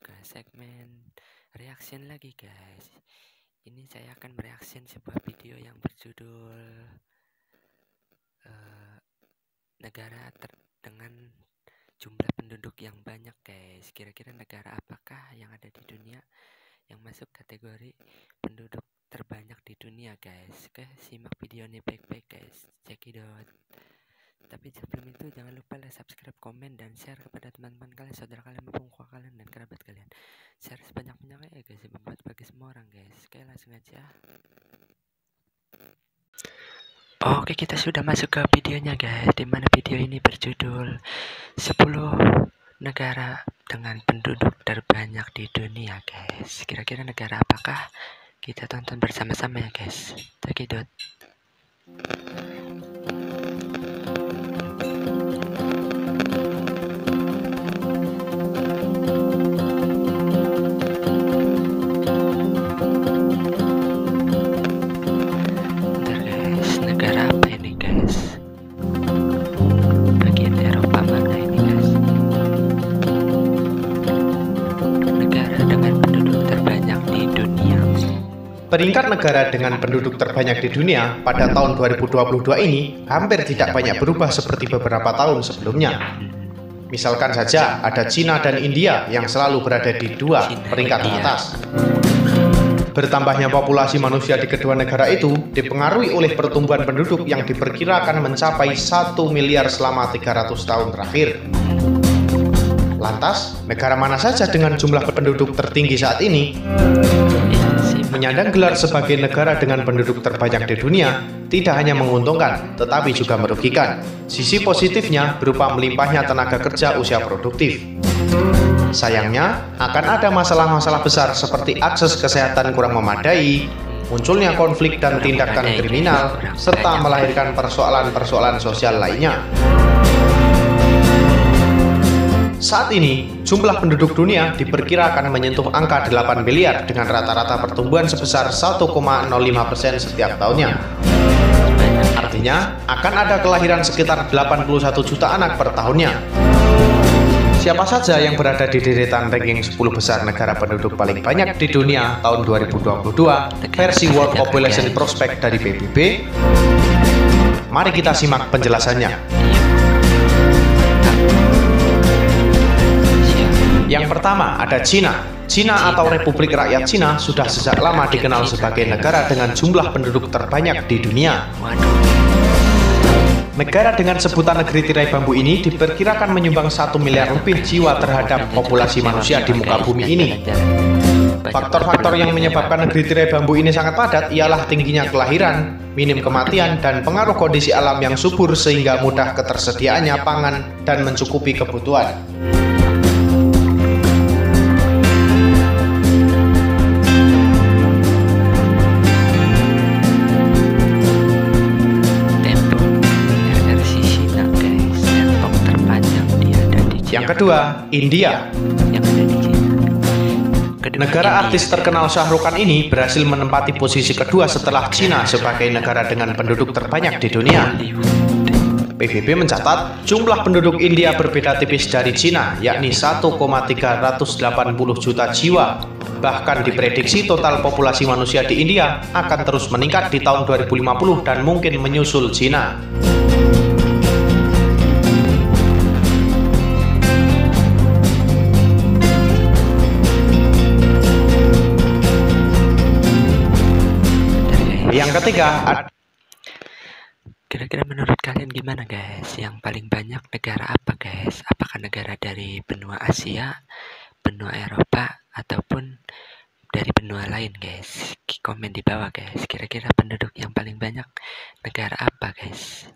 ke segmen reaction lagi guys. Ini saya akan mereaction sebuah video yang berjudul negara dengan jumlah penduduk yang banyak guys. Kira-kira negara apakah yang ada di dunia yang masuk kategori penduduk terbanyak di dunia guys? Oke, simak video ini baik-baik guys. Check it out. Tapi sebelum itu jangan lupa like, subscribe, komen, dan share kepada teman-teman kalian, saudara kalian, maupun kalian dan kerabat kalian. Share sebanyak-banyaknya ya guys, membuat bagi semua orang guys. Oke, langsung aja. Oke, kita sudah masuk ke videonya guys, dimana video ini berjudul 10 negara dengan penduduk terbanyak di dunia guys. Kira-kira negara apakah? Kita tonton bersama-sama ya guys. Check it out. Peringkat negara dengan penduduk terbanyak di dunia pada tahun 2022 ini hampir tidak banyak berubah seperti beberapa tahun sebelumnya. Misalkan saja ada Cina dan India yang selalu berada di dua peringkat atas. Bertambahnya populasi manusia di kedua negara itu dipengaruhi oleh pertumbuhan penduduk yang diperkirakan mencapai 1 miliar selama 300 tahun terakhir. Lantas, negara mana saja dengan jumlah penduduk tertinggi saat ini? Menyandang gelar sebagai negara dengan penduduk terbanyak di dunia tidak hanya menguntungkan, tetapi juga merugikan. Sisi positifnya berupa melimpahnya tenaga kerja usia produktif. Sayangnya, akan ada masalah-masalah besar seperti akses kesehatan kurang memadai, munculnya konflik dan tindakan kriminal, serta melahirkan persoalan-persoalan sosial lainnya. Saat ini, jumlah penduduk dunia diperkirakan menyentuh angka 8 miliar dengan rata-rata pertumbuhan sebesar 1,05% setiap tahunnya. Artinya, akan ada kelahiran sekitar 81 juta anak per tahunnya. Siapa saja yang berada di deretan ranking 10 besar negara penduduk paling banyak di dunia tahun 2022 versi World Population Prospect dari PBB? Mari kita simak penjelasannya. Yang pertama ada Cina. Cina atau Republik Rakyat Cina sudah sejak lama dikenal sebagai negara dengan jumlah penduduk terbanyak di dunia. Negara dengan sebutan negeri tirai bambu ini diperkirakan menyumbang 1 miliar lebih jiwa terhadap populasi manusia di muka bumi ini. Faktor-faktor yang menyebabkan negeri tirai bambu ini sangat padat ialah tingginya kelahiran, minim kematian, dan pengaruh kondisi alam yang subur sehingga mudah ketersediaannya pangan dan mencukupi kebutuhan. Yang kedua, India. Negara artis terkenal Shah Rukh Khan ini berhasil menempati posisi kedua setelah Cina sebagai negara dengan penduduk terbanyak di dunia. PBB mencatat jumlah penduduk India berbeda tipis dari Cina, yakni 1,380 juta jiwa. Bahkan diprediksi total populasi manusia di India akan terus meningkat di tahun 2050 dan mungkin menyusul Cina. Yang ketiga, kira-kira menurut kalian gimana guys? Yang paling banyak negara apa guys? Apakah negara dari benua Asia, benua Eropa, ataupun dari benua lain guys? Komen di bawah guys. Kira-kira penduduk yang paling banyak negara apa guys?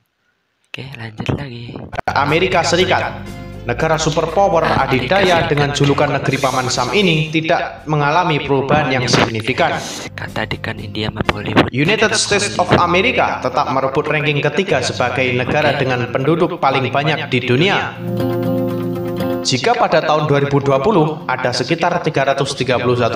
Oke, lanjut lagi. Amerika Serikat. Negara superpower adidaya dengan julukan negeri Paman Sam ini tidak mengalami perubahan yang signifikan. United States of America tetap merebut ranking ketiga sebagai negara dengan penduduk paling banyak di dunia. Jika pada tahun 2020 ada sekitar 331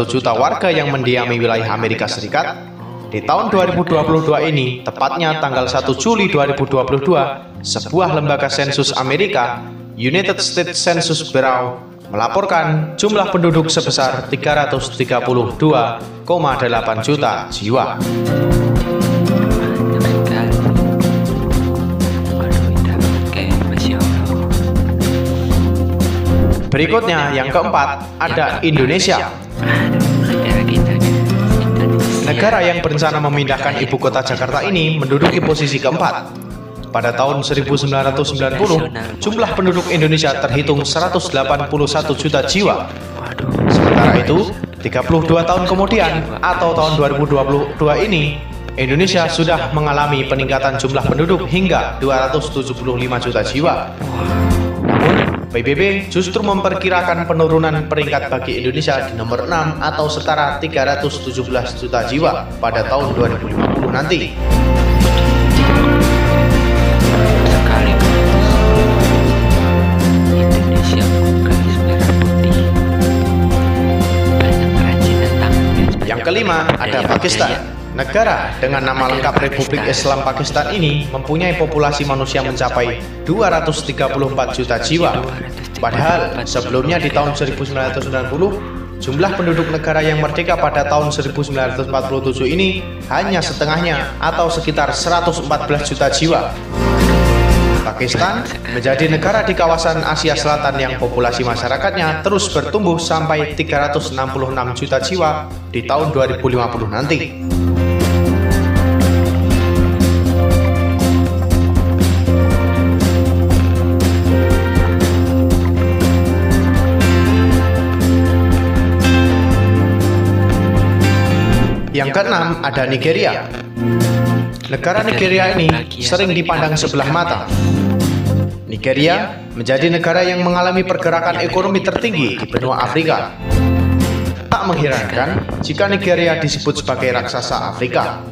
juta warga yang mendiami wilayah Amerika Serikat, di tahun 2022 ini, tepatnya tanggal 1 Juli 2022, sebuah lembaga sensus Amerika, United States Census Bureau, melaporkan jumlah penduduk sebesar 332,8 juta jiwa. Berikutnya yang keempat ada Indonesia. Negara yang berencana memindahkan ibu kota Jakarta ini menduduki posisi keempat. Pada tahun 1990, jumlah penduduk Indonesia terhitung 181 juta jiwa. Sementara itu, 32 tahun kemudian atau tahun 2022 ini, Indonesia sudah mengalami peningkatan jumlah penduduk hingga 275 juta jiwa. Namun, PBB justru memperkirakan penurunan peringkat bagi Indonesia di nomor 6 atau setara 317 juta jiwa pada tahun 2050 nanti. Yang kelima ada Pakistan. Negara dengan nama lengkap Republik Islam Pakistan ini mempunyai populasi manusia mencapai 234 juta jiwa. Padahal sebelumnya di tahun 1990, jumlah penduduk negara yang merdeka pada tahun 1947 ini hanya setengahnya atau sekitar 114 juta jiwa. Pakistan menjadi negara di kawasan Asia Selatan yang populasi masyarakatnya terus bertumbuh sampai 366 juta jiwa di tahun 2050 nanti. Yang keenam ada Nigeria. Negara Nigeria ini sering dipandang sebelah mata. Nigeria menjadi negara yang mengalami pergerakan ekonomi tertinggi di benua Afrika. Tak mengherankan jika Nigeria disebut sebagai raksasa Afrika.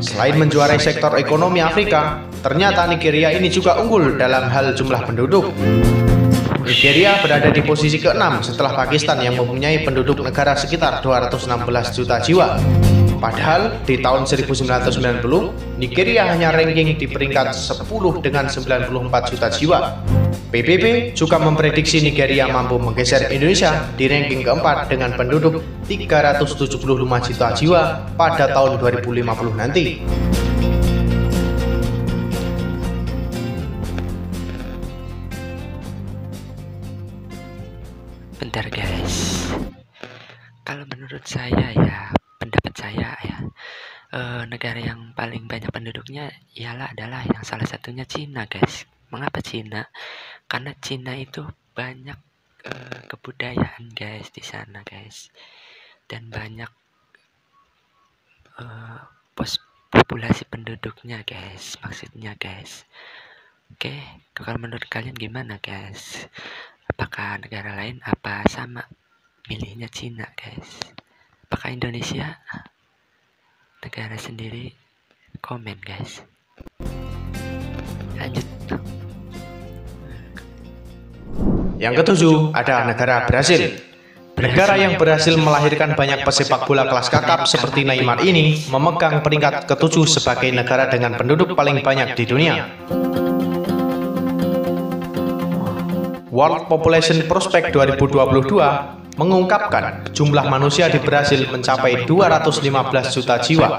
Selain menjuarai sektor ekonomi Afrika, ternyata Nigeria ini juga unggul dalam hal jumlah penduduk. Nigeria berada di posisi ke-6 setelah Pakistan yang mempunyai penduduk negara sekitar 216 juta jiwa. Padahal di tahun 1990, Nigeria hanya ranking di peringkat 10 dengan 94 juta jiwa. PBB juga memprediksi Nigeria mampu menggeser Indonesia di ranking keempat dengan penduduk 375 juta jiwa pada tahun 2050 nanti. Bentar guys, kalau menurut saya ya, pendapat saya ya, negara yang paling banyak penduduknya adalah yang salah satunya Cina guys. Mengapa Cina? Karena Cina itu banyak kebudayaan guys di sana guys, dan banyak populasi penduduknya guys, maksudnya guys. Oke, kalau menurut kalian gimana guys? Apakah negara lain apa sama milihnya Cina guys? Apakah Indonesia negara sendiri? Komen guys. Lanjut. Yang ketujuh ada negara Brasil. Negara yang berhasil melahirkan banyak pesepak bola kelas kakap seperti Neymar ini memegang peringkat ke-7 sebagai negara dengan penduduk paling banyak di dunia. World Population Prospect 2022 mengungkapkan jumlah manusia di Brasil mencapai 215 juta jiwa.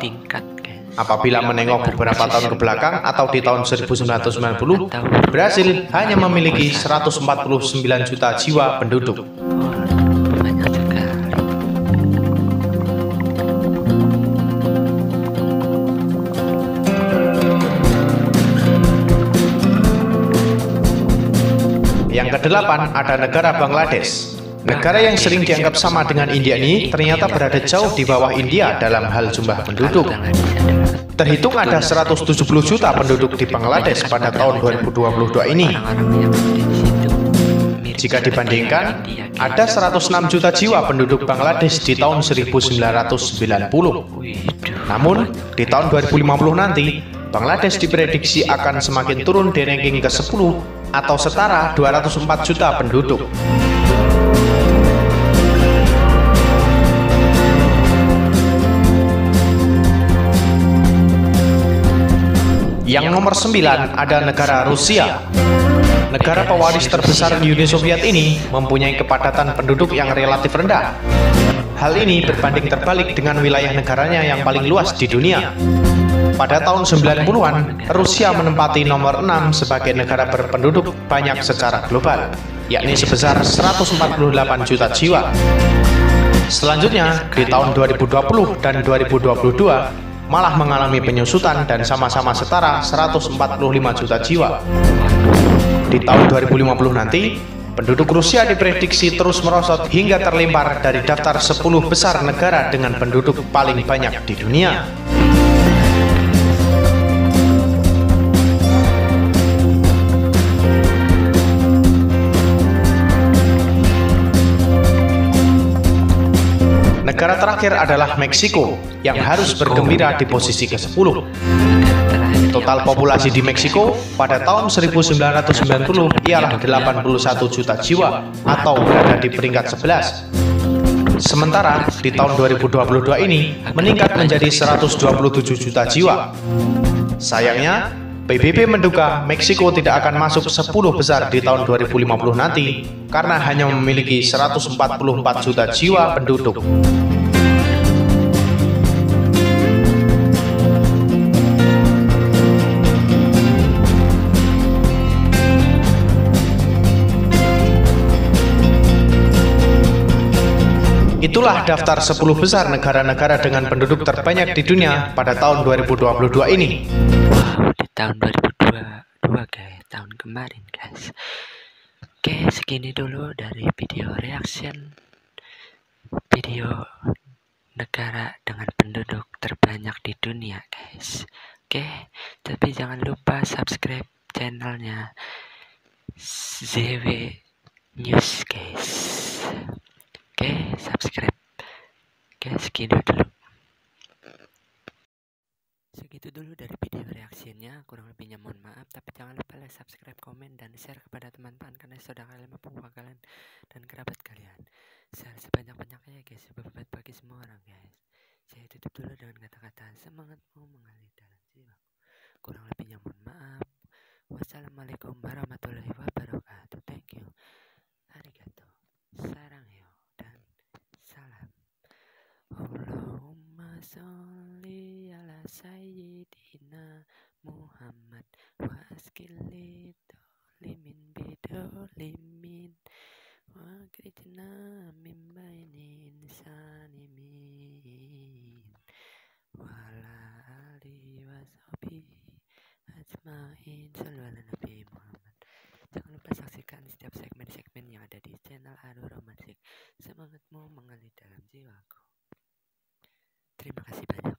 Apabila menengok beberapa tahun ke belakang atau di tahun 1990, Brasil hanya memiliki 149 juta jiwa penduduk. Yang kedelapan ada negara Bangladesh. Negara yang sering dianggap sama dengan India ini ternyata berada jauh di bawah India dalam hal jumlah penduduk. Terhitung ada 170 juta penduduk di Bangladesh pada tahun 2022 ini. Jika dibandingkan, ada 106 juta jiwa penduduk Bangladesh di tahun 1990. Namun, di tahun 2050 nanti, Bangladesh diprediksi akan semakin turun di ranking ke-10 atau setara 204 juta penduduk. Yang nomor 9 ada negara Rusia. negara pewaris terbesar Uni Soviet ini mempunyai kepadatan penduduk yang relatif rendah. Hal ini berbanding terbalik dengan wilayah negaranya yang paling luas di dunia. Pada tahun 90-an, Rusia menempati nomor 6 sebagai negara berpenduduk banyak secara global, yakni sebesar 148 juta jiwa. Selanjutnya, di tahun 2020 dan 2022, malah mengalami penyusutan dan sama-sama setara 145 juta jiwa. Di tahun 2050 nanti, penduduk Rusia diprediksi terus merosot hingga terlempar dari daftar 10 besar negara dengan penduduk paling banyak di dunia. Negara terakhir adalah Meksiko, yang harus bergembira di posisi ke-10. Total populasi di Meksiko pada tahun 1990 ialah 81 juta jiwa atau berada di peringkat 11. Sementara di tahun 2022 ini meningkat menjadi 127 juta jiwa. Sayangnya, PBB menduga Meksiko tidak akan masuk 10 besar di tahun 2050 nanti karena hanya memiliki 144 juta jiwa penduduk. Itulah daftar 10 besar negara-negara dengan penduduk terbanyak di dunia pada tahun 2022 ini. Wow, di tahun 2022 guys, tahun kemarin guys. Oke, segini dulu dari video reaction video negara dengan penduduk terbanyak di dunia guys. Oke, tapi jangan lupa subscribe channelnya ZW News guys. Oke, subscribe. Oke, segitu dulu dari video reaksinya. Kurang lebihnya mohon maaf, tapi jangan lupa like, subscribe, komen, dan share kepada teman-teman karena saudara kalian maupun kalian dan kerabat kalian. Share sebanyak-banyaknya ya guys, bermanfaat bagi semua orang guys. Saya tutup dulu dengan kata-kata semangatmu mengalir dalam jiwa. Kurang lebihnya mohon maaf. Wassalamualaikum warahmatullahi wabarakatuh. Thank you. Arigato. Sarangyo. Salam. Allahumma sholli ala sayyidina Muhammad wa askili dolimin bidolimin wa krijna min baini insanimin wa ala alihi wa sahbihi ajmain. Sallu ala Nabi Muhammad. Jangan lupa saksikan setiap segmen-segmen yang ada di channel Ado Romantik. Semangatmu mengalir dalam jiwaku. Terima kasih banyak.